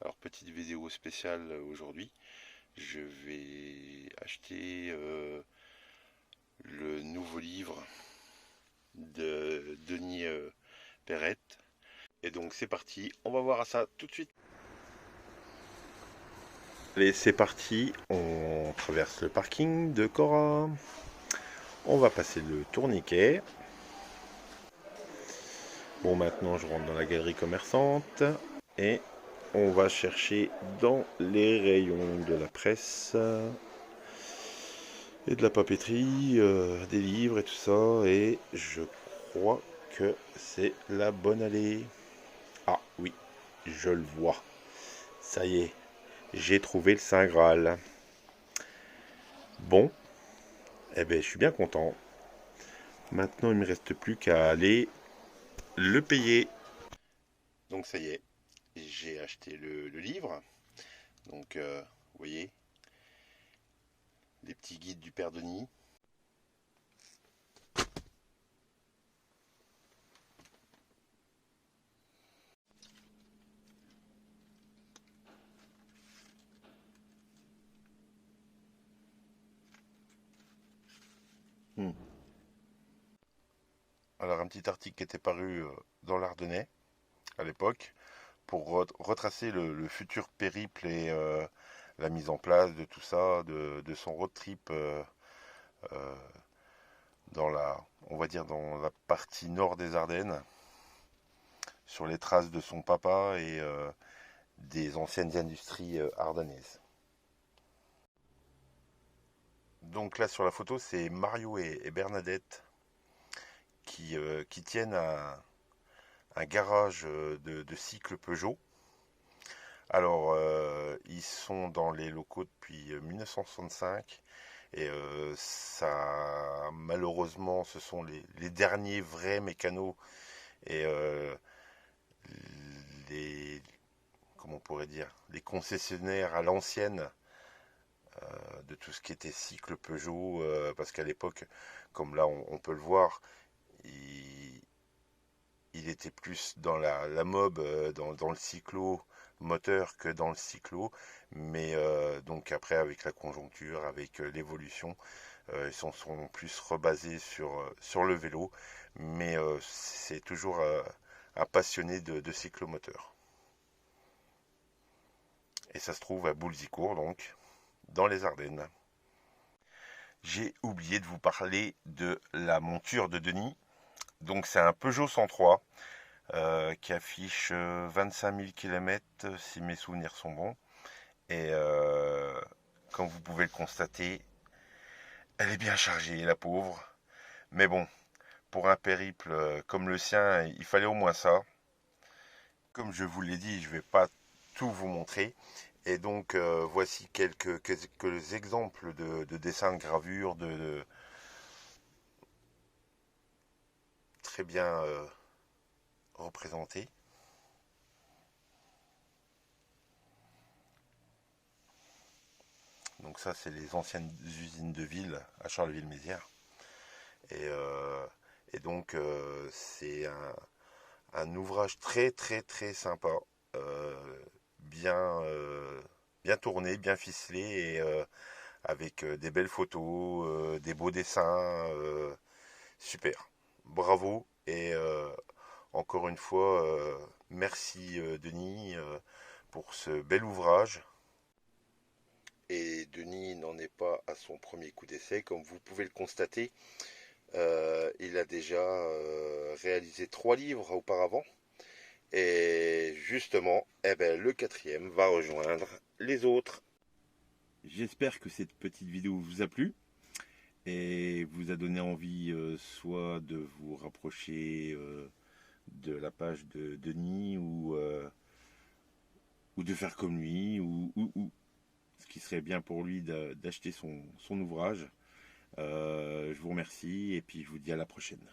Alors, petite vidéo spéciale aujourd'hui. Je vais acheter le nouveau livre de Denis Perrette. Et donc c'est parti, on va voir ça tout de suite. Allez, c'est parti, on traverse le parking de Cora. On va passer le tourniquet. Bon, maintenant je rentre dans la galerie commerçante et on va chercher dans les rayons de la presse et de la papeterie, des livres et tout ça. Et je crois que c'est la bonne allée. Ah oui, je le vois. Ça y est, j'ai trouvé le Saint Graal. Bon, eh ben je suis bien content. Maintenant, il ne me reste plus qu'à aller le payer. Donc ça y est, j'ai acheté le livre. Donc, vous voyez, les petits guides du Père Denis. Hmm. Alors, un petit article qui était paru dans l'Ardennais à l'époque pour retracer le futur périple et la mise en place de tout ça, de son road trip euh, dans on va dire dans la partie nord des Ardennes, sur les traces de son papa et des anciennes industries ardennaises. Donc là sur la photo, c'est Mario et Bernadette qui tiennent un garage de cycle Peugeot. Alors, ils sont dans les locaux depuis 1965 et ça, malheureusement, ce sont les derniers vrais mécanos et les, comment on pourrait dire, les concessionnaires à l'ancienne de tout ce qui était cycle Peugeot, parce qu'à l'époque, comme là on peut le voir, il était plus dans la mob, dans le cyclo moteur que dans le cyclo, mais donc après avec la conjoncture, avec l'évolution, ils sont plus rebasés sur le vélo, mais c'est toujours un passionné de cyclomoteur. Et ça se trouve à Boulzicourt, donc, dans les Ardennes. J'ai oublié de vous parler de la monture de Denis. Donc c'est un Peugeot 103 qui affiche 25 000 km si mes souvenirs sont bons. Et comme vous pouvez le constater, elle est bien chargée, la pauvre. Mais bon, pour un périple comme le sien, il fallait au moins ça. Comme je vous l'ai dit, je ne vais pas tout vous montrer. Et donc voici quelques exemples de dessins de gravure, très bien représentés. Donc ça, c'est les anciennes usines de ville à Charleville-Mézières. Et, donc, c'est un ouvrage très très très sympa, bien, bien tourné, bien ficelé, et avec des belles photos, des beaux dessins. Super. Bravo. Et encore une fois, merci Denis pour ce bel ouvrage. Et Denis n'en est pas à son premier coup d'essai, comme vous pouvez le constater. Il a déjà réalisé 3 livres auparavant. Et justement, eh ben, le quatrième va rejoindre les autres. J'espère que cette petite vidéo vous a plu et vous a donné envie soit de vous rapprocher de la page de Denis ou de faire comme lui ou ce qui serait bien pour lui d'acheter son ouvrage. Je vous remercie et puis je vous dis à la prochaine.